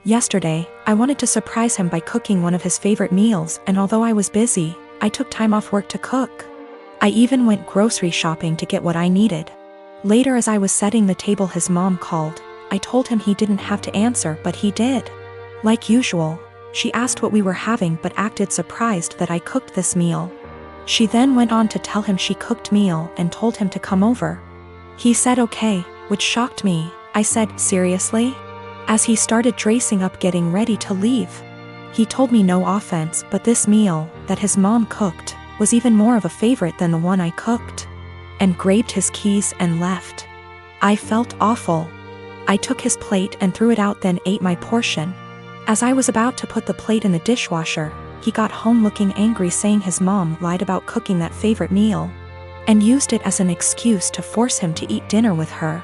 Yesterday, I wanted to surprise him by cooking one of his favorite meals, and although I was busy, I took time off work to cook. I even went grocery shopping to get what I needed. Later, as I was setting the table, his mom called. I told him he didn't have to answer, but he did. Like usual, she asked what we were having but acted surprised that I cooked this meal. She then went on to tell him she cooked meal and told him to come over. He said okay, which shocked me. I said, seriously? As he started dressing up getting ready to leave. He told me no offense, but this meal, that his mom cooked, was even more of a favorite than the one I cooked. And grabbed his keys and left. I felt awful. I took his plate and threw it out, then ate my portion. As I was about to put the plate in the dishwasher, he got home looking angry, saying his mom lied about cooking that favorite meal and used it as an excuse to force him to eat dinner with her.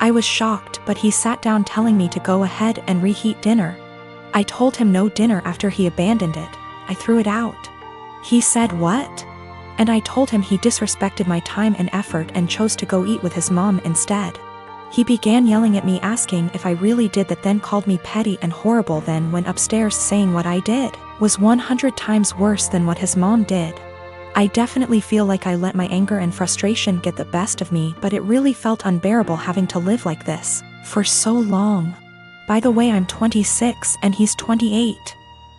I was shocked, but he sat down telling me to go ahead and reheat dinner. I told him no dinner after he abandoned it. I threw it out. He said what? And I told him he disrespected my time and effort and chose to go eat with his mom instead. He began yelling at me, asking if I really did that, then called me petty and horrible, then went upstairs saying what I did was 100 times worse than what his mom did. I definitely feel like I let my anger and frustration get the best of me, but it really felt unbearable having to live like this for so long. By the way, I'm 26 and he's 28.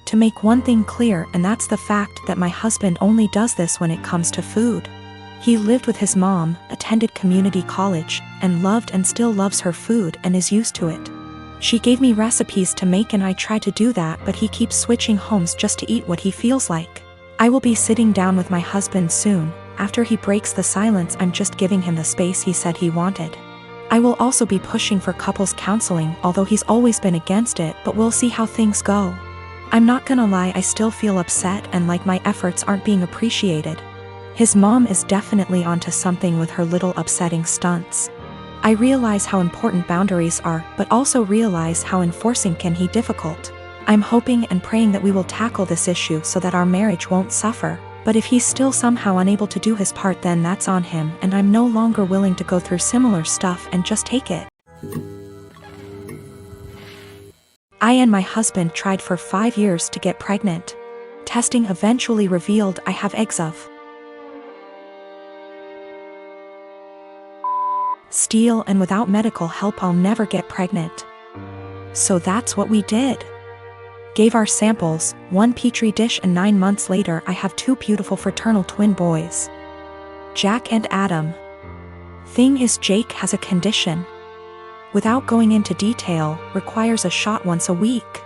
To make one thing clear, and that's the fact that my husband only does this when it comes to food. He lived with his mom, attended community college, and loved and still loves her food and is used to it. She gave me recipes to make and I try to do that, but he keeps switching homes just to eat what he feels like. I will be sitting down with my husband soon. After he breaks the silence, I'm just giving him the space he said he wanted. I will also be pushing for couples counseling, although he's always been against it, but we'll see how things go. I'm not gonna lie, I still feel upset and like my efforts aren't being appreciated. His mom is definitely onto something with her little upsetting stunts. I realize how important boundaries are, but also realize how enforcing can be difficult. I'm hoping and praying that we will tackle this issue so that our marriage won't suffer, but if he's still somehow unable to do his part, then that's on him, and I'm no longer willing to go through similar stuff and just take it. I and my husband tried for 5 years to get pregnant. Testing eventually revealed I have eggs of steel, and without medical help I'll never get pregnant. So that's what we did. Gave our samples, 1 petri dish, and 9 months later I have 2 beautiful fraternal twin boys. Jack and Adam. Thing is, Jake has a condition. Without going into detail, requires a shot once a week.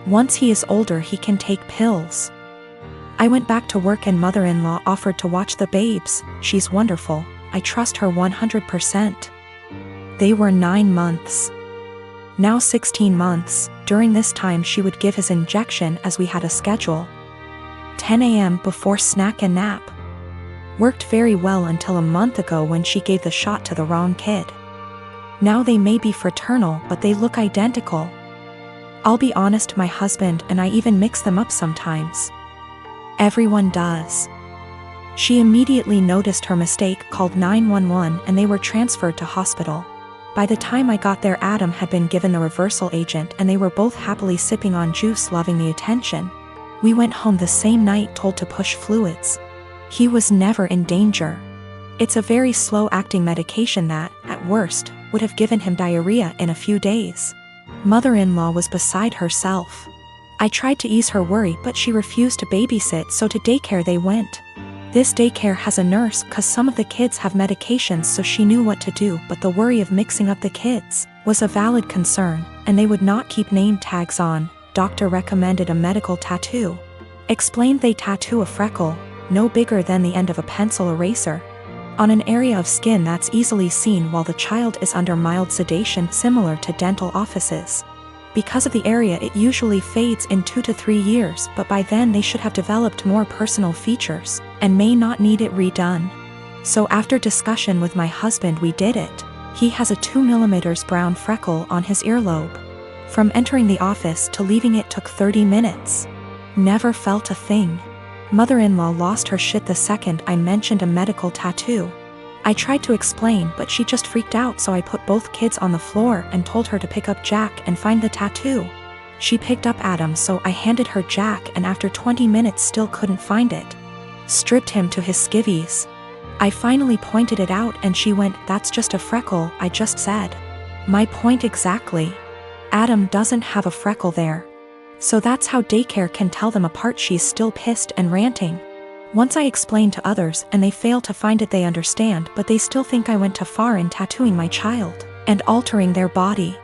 Once he is older he can take pills. I went back to work and mother-in-law offered to watch the babes. She's wonderful. I trust her 100%. They were 9 months. Now 16 months. During this time she would give his injection as we had a schedule. 10 a.m. before snack and nap. Worked very well until a month ago when she gave the shot to the wrong kid. Now they may be fraternal, but they look identical. I'll be honest, my husband and I even mix them up sometimes. Everyone does. She immediately noticed her mistake, called 911, and they were transferred to hospital. By the time I got there, Adam had been given the reversal agent and they were both happily sipping on juice, loving the attention. We went home the same night, told to push fluids. He was never in danger. It's a very slow-acting medication that, at worst, would have given him diarrhea in a few days. Mother-in-law was beside herself. I tried to ease her worry, but she refused to babysit, so to daycare they went. This daycare has a nurse, cause some of the kids have medications, so she knew what to do, but the worry of mixing up the kids was a valid concern, and they would not keep name tags on. Doctor recommended a medical tattoo. Explained they tattoo a freckle, no bigger than the end of a pencil eraser, on an area of skin that's easily seen while the child is under mild sedation, similar to dental offices. Because of the area, it usually fades in 2 to 3 years, but by then they should have developed more personal features and may not need it redone. So after discussion with my husband, we did it. He has a 2 mm brown freckle on his earlobe. From entering the office to leaving it took 30 minutes. Never felt a thing. Mother-in-law lost her shit the second I mentioned a medical tattoo. I tried to explain, but she just freaked out, so I put both kids on the floor and told her to pick up Jack and find the tattoo. She picked up Adam, so I handed her Jack, and after 20 minutes still couldn't find it. Stripped him to his skivvies. I finally pointed it out and she went, "That's just a freckle," I just said. My point exactly. Adam doesn't have a freckle there. So that's how daycare can tell them apart. She's still pissed and ranting. Once I explain to others and they fail to find it, they understand, but they still think I went too far in tattooing my child and altering their body.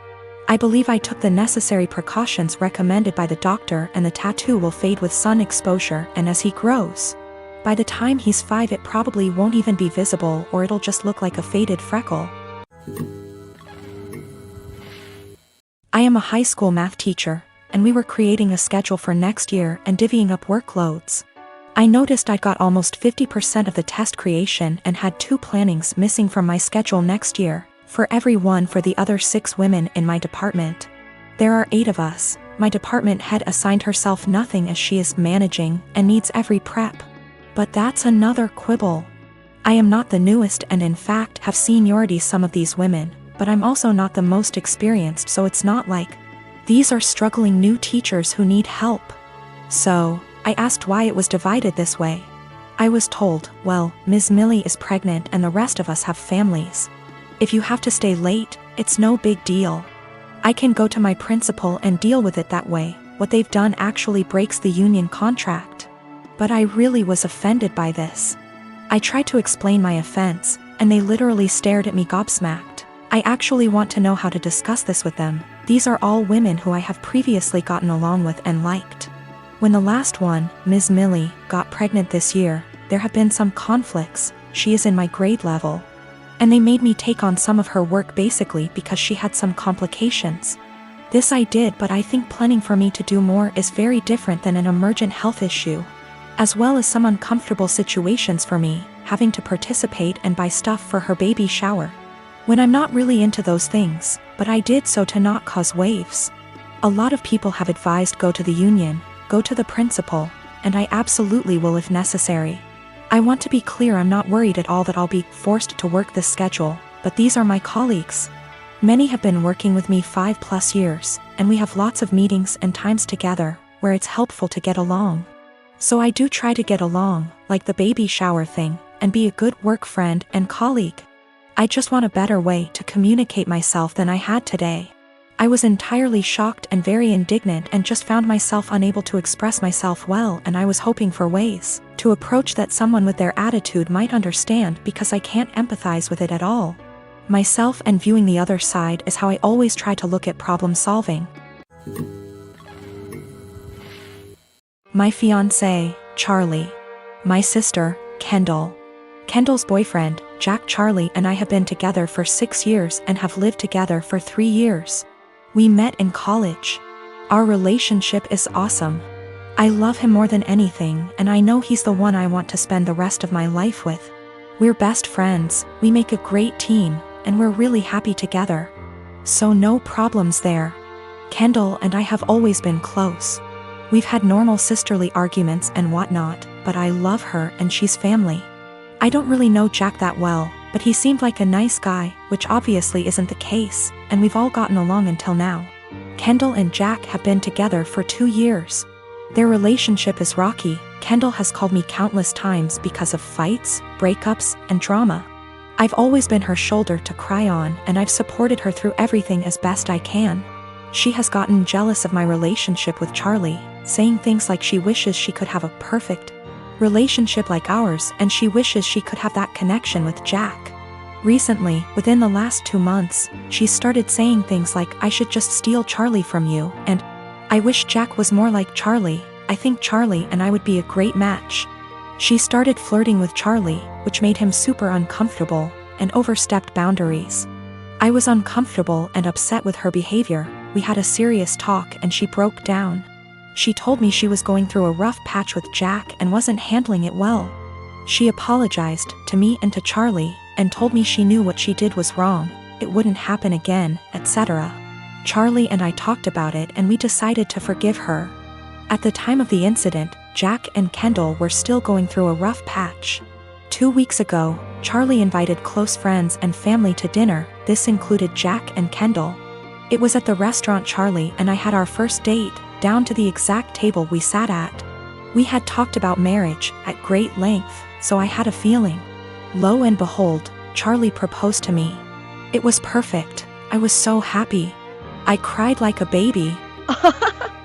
I believe I took the necessary precautions recommended by the doctor, and the tattoo will fade with sun exposure, and as he grows, by the time he's 5 it probably won't even be visible, or it'll just look like a faded freckle. I am a high school math teacher, and we were creating a schedule for next year and divvying up workloads. I noticed I got almost 50% of the test creation and had 2 plannings missing from my schedule next year, for every one for the other 6 women in my department. There are 8 of us. My department head assigned herself nothing as she is managing and needs every prep. But that's another quibble. I am not the newest and in fact have seniority some of these women, but I'm also not the most experienced, so it's not like these are struggling new teachers who need help. So, I asked why it was divided this way. I was told, well, Ms. Millie is pregnant and the rest of us have families. If you have to stay late, it's no big deal. I can go to my principal and deal with it that way. What they've done actually breaks the union contract. But I really was offended by this. I tried to explain my offense, and they literally stared at me gobsmacked. I actually want to know how to discuss this with them. These are all women who I have previously gotten along with and liked. When the last one, Ms. Millie, got pregnant this year, there have been some conflicts. She is in my grade level. And they made me take on some of her work basically because she had some complications. This I did, but I think planning for me to do more is very different than an emergent health issue. As well as some uncomfortable situations for me, having to participate and buy stuff for her baby shower. When I'm not really into those things, but I did so to not cause waves. A lot of people have advised go to the union, go to the principal, and I absolutely will if necessary. I want to be clear, I'm not worried at all that I'll be forced to work this schedule, but these are my colleagues. Many have been working with me 5+ years, and we have lots of meetings and times together, where it's helpful to get along. So I do try to get along, like the baby shower thing, and be a good work friend and colleague. I just want a better way to communicate myself than I had today. I was entirely shocked and very indignant and just found myself unable to express myself well, and I was hoping for ways to approach that someone with their attitude might understand, because I can't empathize with it at all. Myself and viewing the other side is how I always try to look at problem solving. My fiancé, Charlie. My sister, Kendall. Kendall's boyfriend, Jack. Charlie and I have been together for 6 years and have lived together for 3 years. We met in college. Our relationship is awesome. I love him more than anything, and I know he's the one I want to spend the rest of my life with. We're best friends, we make a great team, and we're really happy together. So no problems there. Kendall and I have always been close. We've had normal sisterly arguments and whatnot, but I love her and she's family. I don't really know Jack that well, but he seemed like a nice guy, which obviously isn't the case, and we've all gotten along until now. Kendall and Jack have been together for 2 years. Their relationship is rocky. Kendall has called me countless times because of fights, breakups, and drama. I've always been her shoulder to cry on, and I've supported her through everything as best I can. She has gotten jealous of my relationship with Charlie, saying things like she wishes she could have a perfect relationship like ours, and she wishes she could have that connection with Jack. Recently, within the last 2 months, she started saying things like, "I should just steal Charlie from you," and "I wish Jack was more like Charlie. I think Charlie and I would be a great match." She started flirting with Charlie, which made him super uncomfortable, and overstepped boundaries. I was uncomfortable and upset with her behavior. We had a serious talk and she broke down. She told me she was going through a rough patch with Jack and wasn't handling it well. She apologized to me and to Charlie, and told me she knew what she did was wrong, it wouldn't happen again, etc. Charlie and I talked about it and we decided to forgive her. At the time of the incident, Jack and Kendall were still going through a rough patch. 2 weeks ago, Charlie invited close friends and family to dinner. This included Jack and Kendall. It was at the restaurant Charlie and I had our first date, down to the exact table we sat at. We had talked about marriage at great length, so I had a feeling. Lo and behold, Charlie proposed to me. It was perfect. I was so happy. I cried like a baby.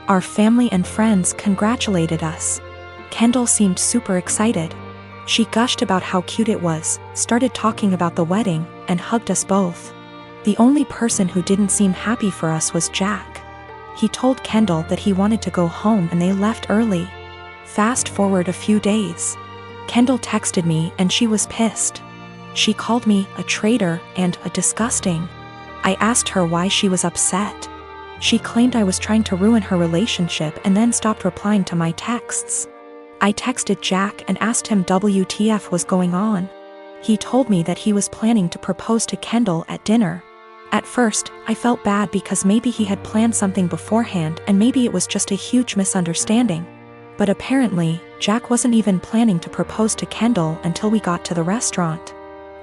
Our family and friends congratulated us. Kendall seemed super excited. She gushed about how cute it was, started talking about the wedding, and hugged us both. The only person who didn't seem happy for us was Jack. He told Kendall that he wanted to go home and they left early. Fast forward a few days. Kendall texted me and she was pissed. She called me a traitor and a disgusting. I asked her why she was upset. She claimed I was trying to ruin her relationship and then stopped replying to my texts. I texted Jack and asked him WTF was going on. He told me that he was planning to propose to Kendall at dinner. At first, I felt bad because maybe he had planned something beforehand and maybe it was just a huge misunderstanding. But apparently, Jack wasn't even planning to propose to Kendall until we got to the restaurant.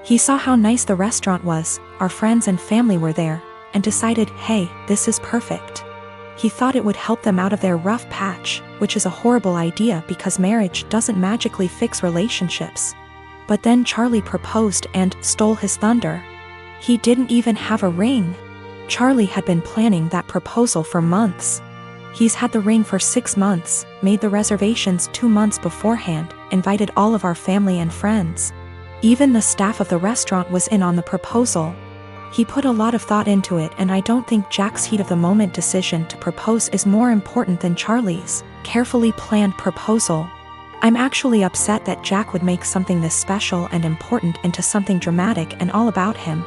He saw how nice the restaurant was, our friends and family were there, and decided, hey, this is perfect. He thought it would help them out of their rough patch, which is a horrible idea because marriage doesn't magically fix relationships. But then Charlie proposed and stole his thunder. He didn't even have a ring. Charlie had been planning that proposal for months. He's had the ring for 6 months, made the reservations 2 months beforehand, invited all of our family and friends. Even the staff of the restaurant was in on the proposal. He put a lot of thought into it, and I don't think Jack's heat-of-the-moment decision to propose is more important than Charlie's carefully planned proposal. I'm actually upset that Jack would make something this special and important into something dramatic and all about him.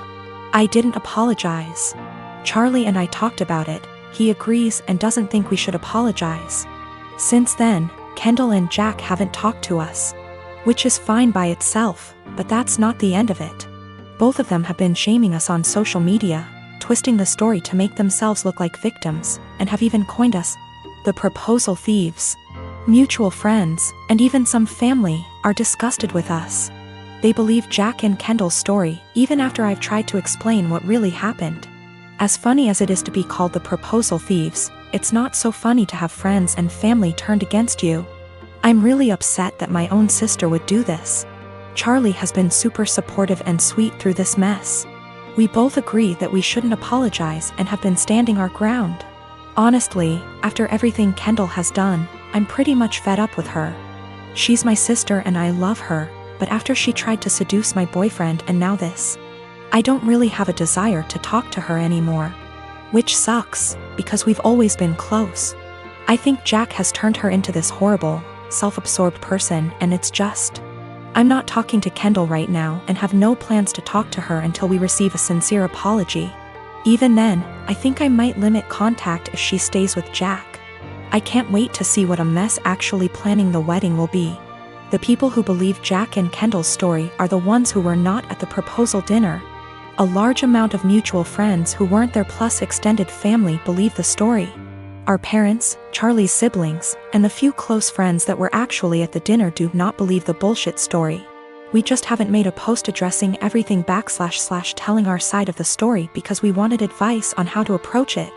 I didn't apologize. Charlie and I talked about it. He agrees and doesn't think we should apologize. Since then, Kendall and Jack haven't talked to us. Which is fine by itself, but that's not the end of it. Both of them have been shaming us on social media, twisting the story to make themselves look like victims, and have even coined us the proposal thieves. Mutual friends, and even some family, are disgusted with us. They believe Jack and Kendall's story, even after I've tried to explain what really happened. As funny as it is to be called the proposal thieves, it's not so funny to have friends and family turned against you. I'm really upset that my own sister would do this. Charlie has been super supportive and sweet through this mess. We both agree that we shouldn't apologize and have been standing our ground. Honestly, after everything Kendall has done, I'm pretty much fed up with her. She's my sister and I love her, but after she tried to seduce my boyfriend and now this, I don't really have a desire to talk to her anymore. Which sucks, because we've always been close. I think Jack has turned her into this horrible, self-absorbed person, and it's just, I'm not talking to Kendall right now and have no plans to talk to her until we receive a sincere apology. Even then, I think I might limit contact if she stays with Jack. I can't wait to see what a mess actually planning the wedding will be. The people who believe Jack and Kendall's story are the ones who were not at the proposal dinner. A large amount of mutual friends who weren't there plus extended family believe the story. Our parents, Charlie's siblings, and the few close friends that were actually at the dinner do not believe the bullshit story. We just haven't made a post addressing everything / telling our side of the story because we wanted advice on how to approach it.